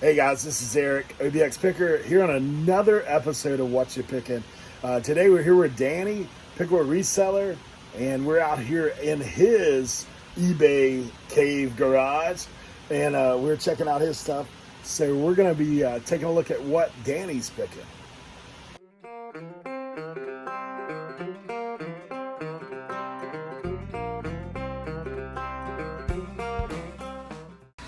Hey guys, this is Eric, OBXPicker, here on another episode of Whatcha Pickin. Today we're here with Danny, Piqua Reseller, and we're out here in his eBay cave garage, and we're checking out his stuff. So we're going to be taking a look at what Danny's picking.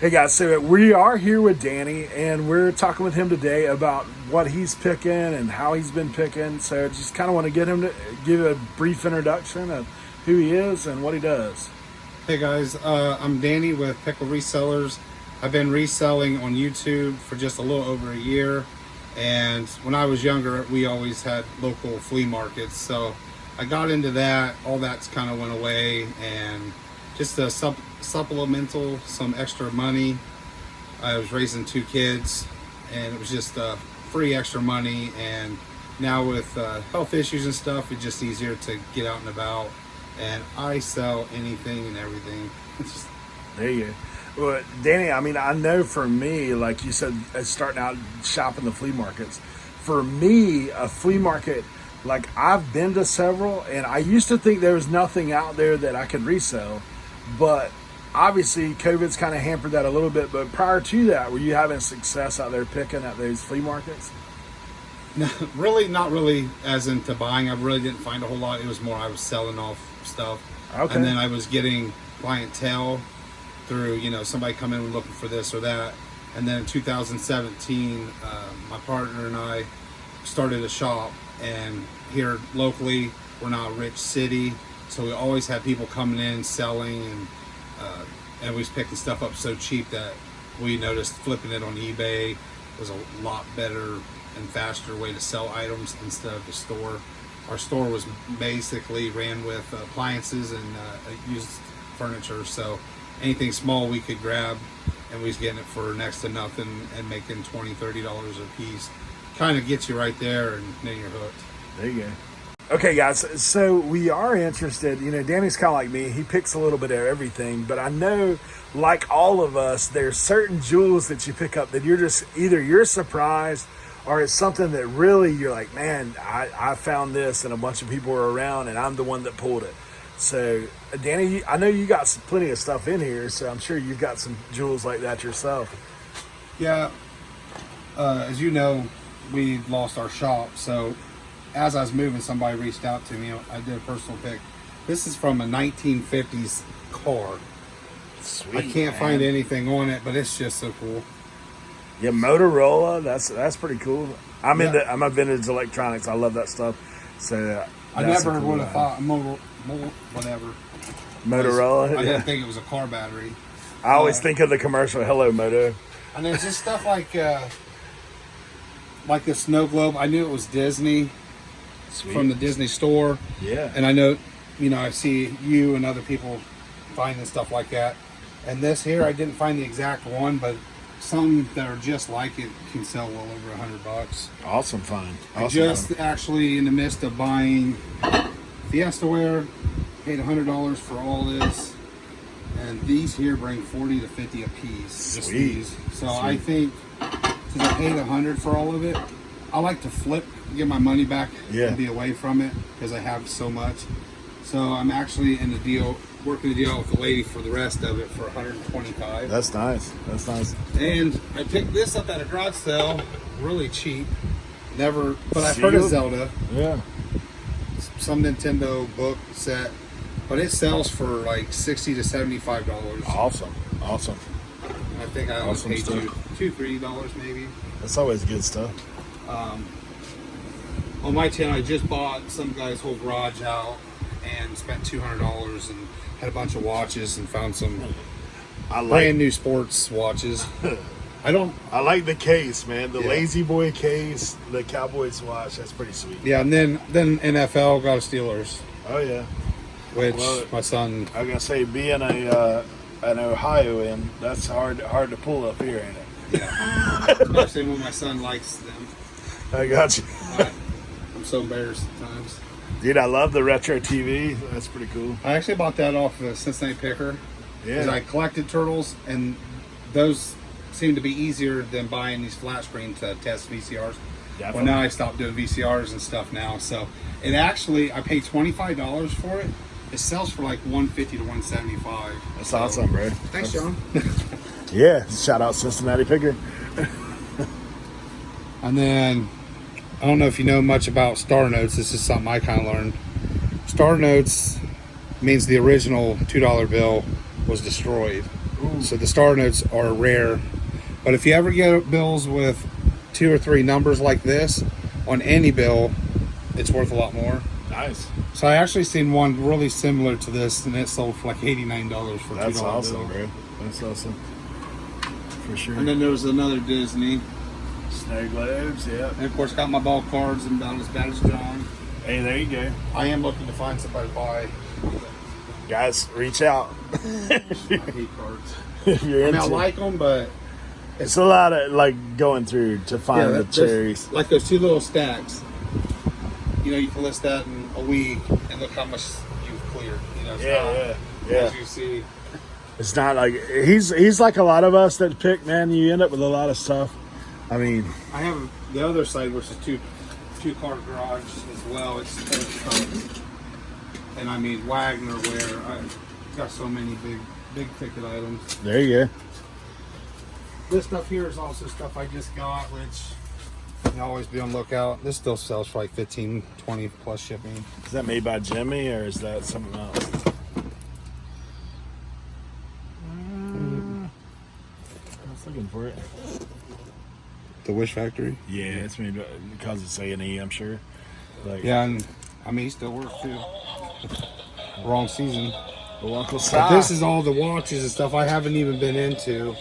Hey guys, so we are here with Danny, and we're talking with him today about what he's picking and how he's been picking. So just kind of want to get him to give a brief introduction of who he is and what he does. Hey guys, I'm Danny with Piqua Resellers. I've been reselling on YouTube for just a little over a year, and when I was younger we always had local flea markets, so I got into that. All that's kind of went away, and just a supplemental, some extra money. I was raising 2 kids, and it was just free extra money. And now with health issues and stuff, it's just easier to get out and about. And I sell anything and everything. It's just... There you go. Well, Danny, I mean, I know for me, like you said, starting out shopping the flea markets. For me, a flea market, like I've been to several, and I used to think there was nothing out there that I could resell. But obviously COVID's kind of hampered that a little bit. But prior to that, were you having success out there picking at those flea markets? No, really, not really as into buying. I really didn't find a whole lot. It was more I was selling off stuff. Okay. And then I was getting clientele through, you know, somebody coming in looking for this or that. And then in 2017, my partner and I started a shop. And here locally, we're not a rich city. So we always had people coming in, selling, and we was picking stuff up so cheap that we noticed flipping it on eBay was a lot better and faster way to sell items instead of the store. Our store was basically ran with appliances and used furniture, so anything small we could grab, and we was getting it for next to nothing and making $20-30 a piece. Kind of gets you right there, and then you're hooked. There you go. Okay, guys, so we are interested. You know, Danny's kind of like me. He picks a little bit of everything, but I know, like all of us, there's certain jewels that you pick up that you're just, either you're surprised or it's something that really you're like, man, I found this and a bunch of people were around and I'm the one that pulled it. So, Danny, I know you got plenty of stuff in here, so I'm sure you've got some jewels like that yourself. Yeah, as you know, we lost our shop, so as I was moving, somebody reached out to me. I did a personal pick. This is from a 1950s car. Sweet. I can't find anything on it, but it's just so cool. Yeah, Motorola. That's pretty cool. I'm a vintage electronics. I love that stuff. So I never would have thought whatever. Motorola. I didn't think it was a car battery. I always think of the commercial "Hello Moto." And there's just stuff like the snow globe. I knew it was Disney. Sweet. From the Disney store. Yeah. And I know, you know, I see you and other people finding stuff like that. And this here, I didn't find the exact one, but some that are just like it can sell well over $100. Awesome find. I just actually in the midst of buying Fiestaware, paid $100 for all this. And these here bring 40 to 50 a piece. Just these. So sweet. I think since I paid $100 for all of it, I like to flip, get my money back, and be away from it because I have so much. So I'm actually in the deal, working the deal with the lady for the rest of it for $125. That's nice. That's nice. And I picked this up at a garage sale, really cheap. Never, but I've heard of Zelda. Yeah. Some Nintendo book set, but it sells for like $60 to $75. Awesome. Awesome. I think I only paid $2-3 maybe. That's always good stuff. On my channel, I just bought some guy's whole garage out and spent $200 and had a bunch of watches and found some brand new sports watches. I like the case, man. The Lazy Boy case, the Cowboys watch. That's pretty sweet. Yeah, and then NFL got a Steelers. Oh yeah. Which my son. I was gonna say, being an Ohioan, that's hard to pull up here, ain't it? Yeah. Especially when my son likes them. I got you. I'm so embarrassed sometimes. Dude, I love the retro TV. That's pretty cool. I actually bought that off the Cincinnati Picker. Yeah. Because I collected turtles, and those seemed to be easier than buying these flat screen to test VCRs. Definitely. Well, now I stopped doing VCRs and stuff now. So it actually, I paid $25 for it. It sells for like $150 to $175. That's awesome, bro. Thanks, John. Yeah, shout out Cincinnati Picker. And then, I don't know if you know much about star notes. This is something I kind of learned. Star notes means the original $2 bill was destroyed. Ooh. So the star notes are rare. But if you ever get bills with 2 or 3 numbers like this on any bill, it's worth a lot more. Nice. So I actually seen one really similar to this, and it sold for like $89 for a $2 That's awesome, bill. bro. That's awesome. For sure. And then there was another Disney. Snow globes, yeah. And of course, got my ball cards and about as bad as John. Hey, there you go. I am looking to find somebody to buy. Guys, reach out. I hate cards. If you're I into, like them, but it's a lot of like going through to find the cherries. Like those 2 little stacks. You know, you can list that in a week and look how much you've cleared. You know, Yeah. As you see. It's not like he's like a lot of us that pick, man. You end up with a lot of stuff. I mean, I have the other side, which is two-car garage as well. It's trucks. And I mean, Wagner ware. I've got so many big ticket items. there you go. This stuff here is also stuff I just got, which you always be on lookout. This still sells for like 15, 20 plus shipping. Is that made by Jimmy or is that something else? I was looking for it. The Wish Factory? Yeah, it's made by, because it's A&E, I'm sure. Like, Yeah, and I mean, he still works too. Wrong season. well, Uncle Si. But this is all the watches and stuff I haven't even been into.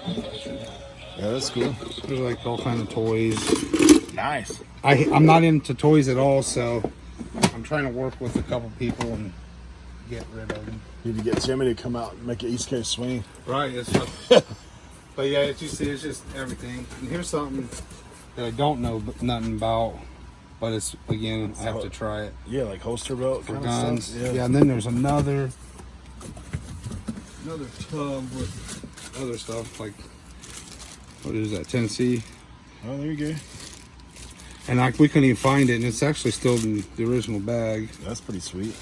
Yeah, that's cool. There's like all kind of toys. Nice. I'm not into toys at all, so I'm trying to work with a couple people and get rid of them. Need to get Jimmy to come out and make an East Coast swing. Right. It's but yeah, as you see, it's just everything. And here's something that I don't know nothing about, but it's, again, I have to try it. Yeah, like holster belt For kind guns. of stuff. Yeah, and then there's another tub with other stuff, like, what is that, Tennessee? Oh, there you go. And we couldn't even find it, and it's actually still in the original bag. That's pretty sweet.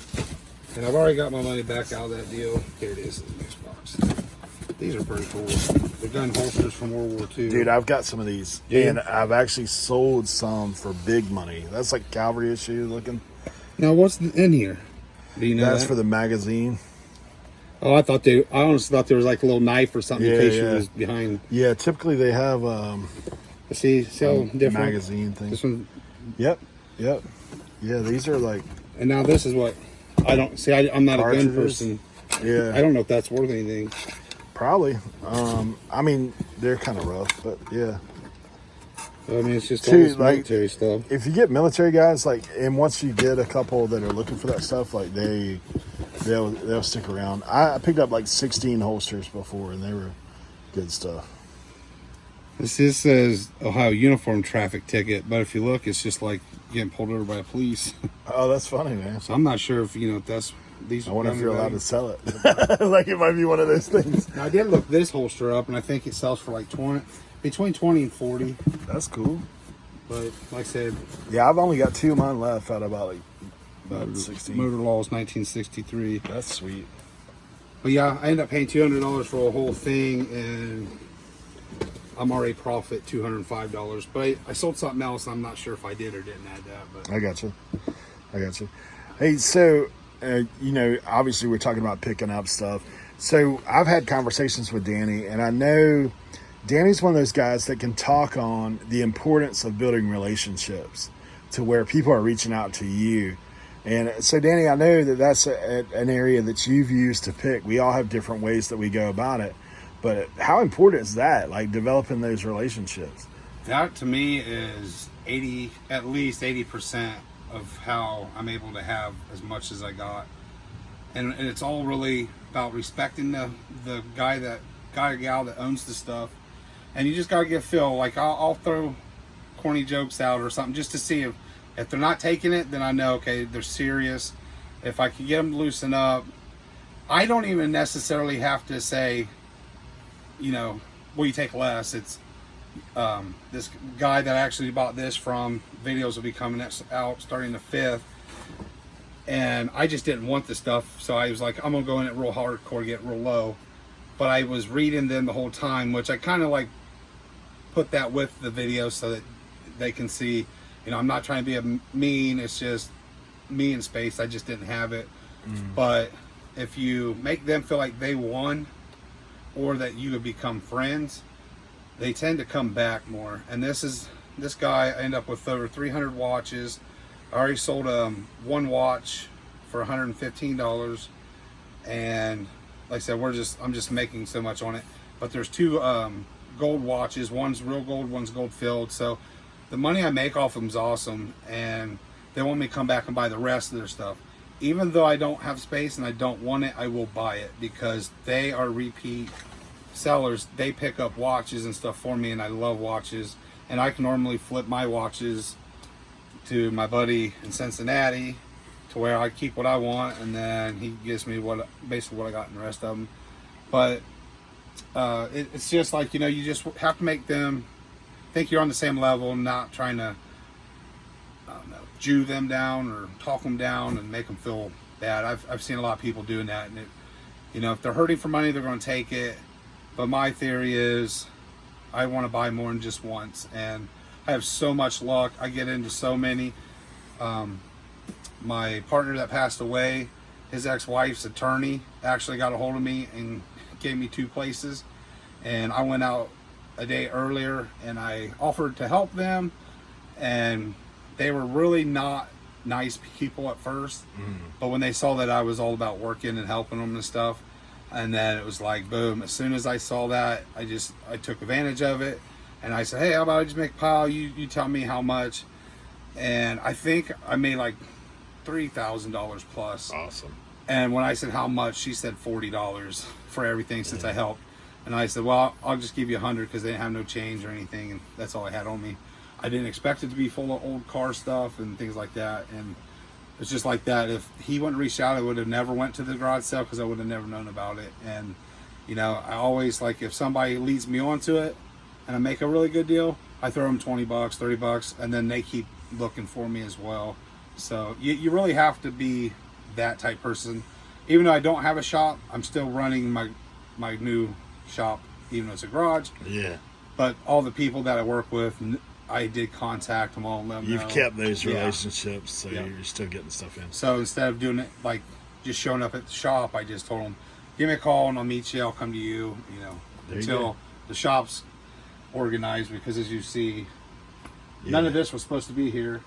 And I've already got my money back out of that deal. Here it is, in this box. These are pretty cool. They're gun holsters from World War II. Dude, I've got some of these. Yeah. And I've actually sold some for big money. That's like cavalry issue looking. Now, what's in here? Do you know That's that? for the magazine. Oh, I honestly thought there was like a little knife or something in case you was behind. Yeah, typically they have See how different? magazine thing. This one, Yep. Yeah, these are like and now this is what I don't see. I'm not a gun cartridges. person. Yeah. I don't know if that's worth anything. Probably. I mean, they're kind of rough, but yeah. I mean, it's just all Dude, this like, military stuff. If you get military guys, like, and once you get a couple that are looking for that stuff, like they'll stick around. I picked up like 16 holsters before, and they were good stuff. This says Ohio uniform traffic ticket, but if you look, it's just like getting pulled over by police. Oh, that's funny, man. So I'm not sure if if that's these. I wonder if you're allowed to sell it. Like, it might be one of those things. Now, I did look this holster up, and I think it sells for like between 20 and 40. That's cool. But like I said, Yeah, I've only got 2 of mine left out of about 16. Motor Law is 1963. That's sweet. But yeah, I ended up paying $200 for a whole thing, and I'm already profit $205. But I sold something else. I'm not sure if I did or didn't add that. But I got you. Hey, so obviously we're talking about picking up stuff. So I've had conversations with Danny, and I know Danny's one of those guys that can talk on the importance of building relationships to where people are reaching out to you. And so, Danny, I know that that's an area that you've used to pick. We all have different ways that we go about it. But how important is that, like developing those relationships? that to me is at least 80% of how I'm able to have as much as I got. And it's all really about respecting the guy or gal that owns the stuff. And you just gotta get a feel. Like I'll throw corny jokes out or something just to see if they're not taking it, then I know, okay, they're serious. If I can get them to loosen up, I don't even necessarily have to say, you know, will you take less? It's this guy that I actually bought this from, videos will be coming out starting the 5th, and I just didn't want the stuff, so I was like, I'm gonna go in it real hardcore, get real low. But I was reading them the whole time, which I kind of like put that with the video so that they can see, you know, I'm not trying to be a mean, it's just me in space, I just didn't have it. But if you make them feel like they won, or that you have become friends, they tend to come back more. And this guy, I end up with over 300 watches. I already sold one watch for $115, and like I said, I'm just making so much on it. But there's 2 gold watches, one's real gold, one's gold filled. So the money I make off of them is awesome, and they want me to come back and buy the rest of their stuff. Even though I don't have space and I don't want it, I will buy it, because they are repeat sellers. They pick up watches and stuff for me, and I love watches. And I can normally flip my watches to my buddy in Cincinnati, to where I keep what I want, and then he gives me basically what I got in the rest of them. But it's just like, you know, you just have to make them think you're on the same level, not trying to, I don't know, Jew them down or talk them down and make them feel bad. I've seen a lot of people doing that, and you know, if they're hurting for money, they're going to take it. But my theory is, I want to buy more than just once, and I have so much luck. I get into so many. My partner that passed away, his ex-wife's attorney actually got a hold of me and gave me 2 places, and I went out a day earlier and I offered to help them, and they were really not nice people at first, but when they saw that I was all about working and helping them and stuff, and then it was like, boom, as soon as I saw that, I took advantage of it, and I said, hey, how about I just make a pile, you tell me how much. And I think I made like $3,000 plus. Awesome. And when I said how much, she said $40 for everything since I helped. And I said, well, I'll just give you 100 because they didn't have no change or anything, and that's all I had on me. I didn't expect it to be full of old car stuff and things like that, and it's just like that. If he wouldn't reach out, I would have never went to the garage sale, because I would have never known about it. And you know, I always, like, if somebody leads me onto it and I make a really good deal, I throw them $20, $30, and then they keep looking for me as well. So you really have to be that type person. Even though I don't have a shop, I'm still running my new shop, even though it's a garage. Yeah. But all the people that I work with, I did contact them all and let them know. You've kept those relationships, so you're still getting stuff in. So instead of doing it like just showing up at the shop, I just told them, give me a call and I'll meet you, I'll come to you, you know, until the shop's organized, because as you see, none of this was supposed to be here.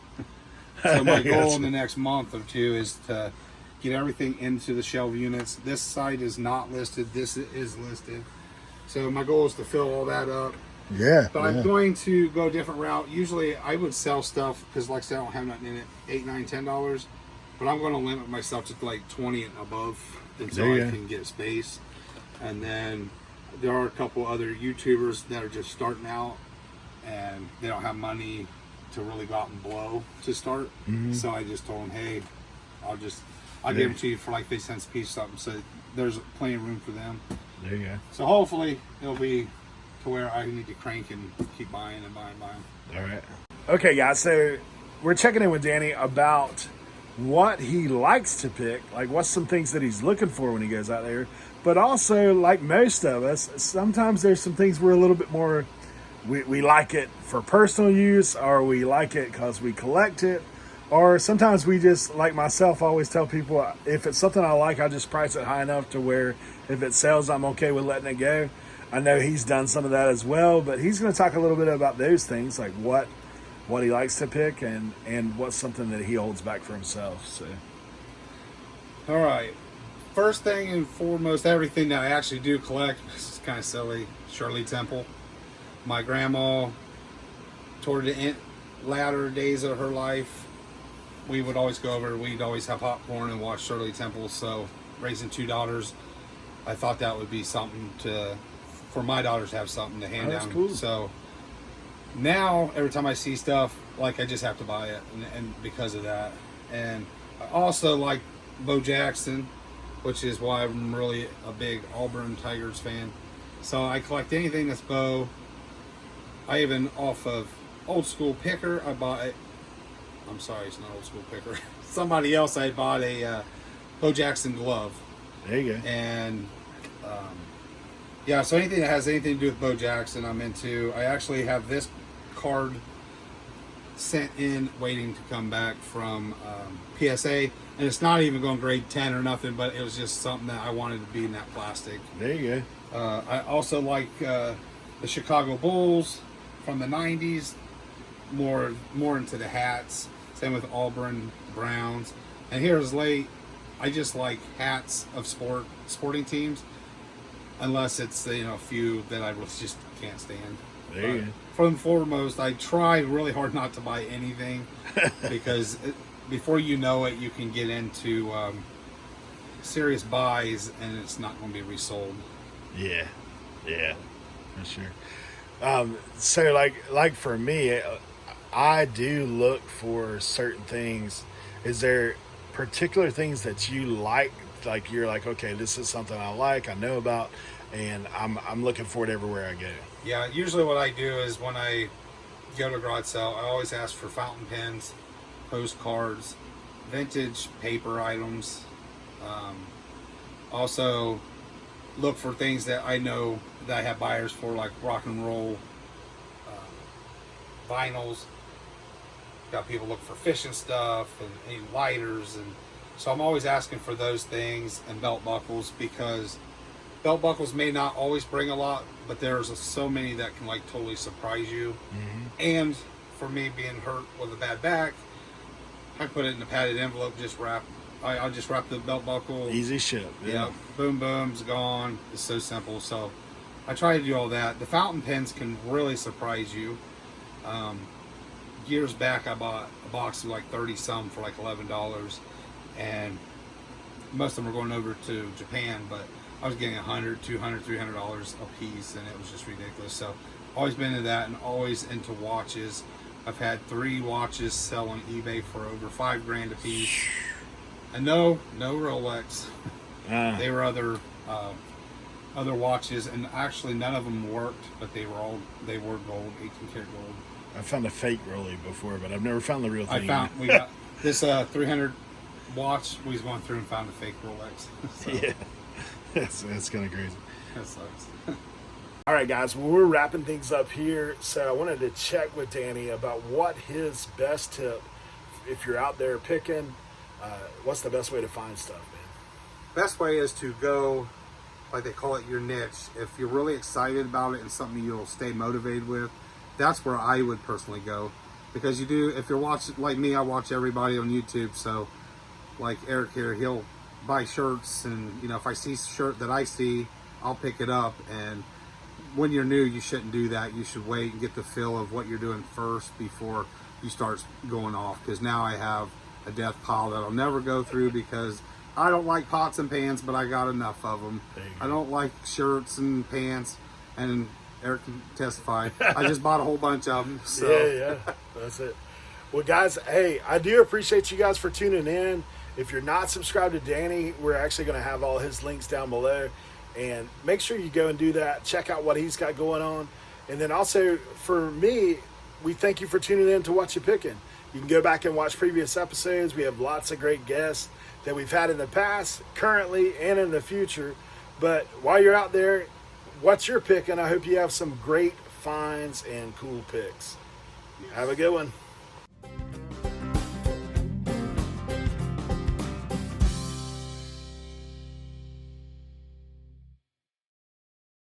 So my goal in the next month or 2 is to get everything into the shelf units. This site is not listed, this is listed. So my goal is to fill all that up. Yeah. But I'm going to go a different route. Usually I would sell stuff, because like I said, I don't have nothing in it, $8, $9, $10. But I'm going to limit myself to like 20 and above until I can get space. And then there are a couple other YouTubers that are just starting out, and they don't have money to really go out and blow to start. So I just told them, hey, I'll give them to you for like 50 cents a piece or something. So there's plenty of room for them. There you go. So hopefully it'll be to where I need to crank and keep buying and buying and buying. All right. Okay, guys, so we're checking in with Danny about what he likes to pick, like what's some things that he's looking for when he goes out there. But also, like most of us, sometimes there's some things we're a little bit more, we like it for personal use, or we like it because we collect it, or sometimes we just, like myself, I always tell people, if it's something I like, I just price it high enough to where if it sells, I'm okay with letting it go. I know he's done some of that as well, but he's going to talk a little bit about those things, like what he likes to pick and what's something that he holds back for himself. So, all right. First thing and foremost, everything that I actually do collect, this is kind of silly, Shirley Temple. My grandma, toward the latter days of her life, we would always go over, we'd always have popcorn and watch Shirley Temple. So raising 2 daughters, I thought that would be something for my daughters to have something to hand down. Cool. So now every time I see stuff, like, I just have to buy it, and because of that. And I also like Bo Jackson, which is why I'm really a big Auburn Tigers fan. So I collect anything that's bow. I even, off of Old School Picker, I bought it. I'm sorry, it's not Old School Picker. Somebody else, I bought a Bo Jackson glove. There you go. And yeah, so anything that has anything to do with Bo Jackson, I'm into. I actually have this card sent in, waiting to come back from PSA, and it's not even going grade 10 or nothing, but it was just something that I wanted to be in that plastic. There you go. I also like the Chicago Bulls from the 90s, more into the hats. Same with Auburn Browns. And here is late, I just like hats of sporting teams, unless it's, you know, a few that I just can't stand. There you go. For the foremost, I try really hard not to buy anything because before you know it, you can get into serious buys and it's not going to be resold. Yeah, for sure. So like for me, I do look for certain things. Is there particular things that you like you're like, okay, this is something I like, I know about, and I'm looking for it everywhere I go? Yeah, usually what I do is when I go to a garage sale, I always ask for fountain pens, postcards, vintage paper items. Also look for things that I know that I have buyers for, like rock and roll vinyls. Got people look for fishing stuff and any lighters, and so I'm always asking for those things, and belt buckles, because belt buckles may not always bring a lot, but there's so many that can like totally surprise you. Mm-hmm. And for me, being hurt with a bad back, I put it in a padded envelope, I'll just wrap the belt buckle. Easy ship. Yeah. Boom, boom's gone. It's so simple. So I try to do all that. The fountain pens can really surprise you. Years back, I bought a box of like 30 some for like $11, and most of them were going over to Japan, but I was getting $100, $200, $300 a piece, and it was just ridiculous. So always been into that, and always into watches. I've had 3 watches sell on eBay for over $5,000 a piece, and no Rolex. They were other watches, and actually none of them worked, but they were gold, 18 karat gold. I found a fake Rolly before, but I've never found the real thing. We got this 300 watch. We was going through and found a fake Rolex. So. Yeah, that's kind of crazy. That sucks. All right, guys. Well, we're wrapping things up here, so I wanted to check with Danny about what his best tip, if you're out there picking, what's the best way to find stuff, man? Best way is to go, like they call it, your niche. If you're really excited about it and something you'll stay motivated with, that's where I would personally go. Because if you're watching, like me, I watch everybody on YouTube. So like Eric here, he'll buy shirts, and you know, if I see a shirt that I see, I'll pick it up. And when you're new, you shouldn't do that. You should wait and get the feel of what you're doing first before you start going off. Because now I have a death pile that I'll never go through, because I don't like pots and pans, but I got enough of them. I don't like shirts and pants, and Eric can testify. I just bought a whole bunch of them. So. Yeah, that's it. Well, guys, hey, I do appreciate you guys for tuning in. If you're not subscribed to Danny, we're actually going to have all his links down below. And make sure you go and do that. Check out what he's got going on. And then also, for me, we thank you for tuning in to Whatcha Pickin. You can go back and watch previous episodes. We have lots of great guests that we've had in the past, currently, and in the future. But while you're out there, what's your picking? I hope you have some great finds and cool picks. Have a good one.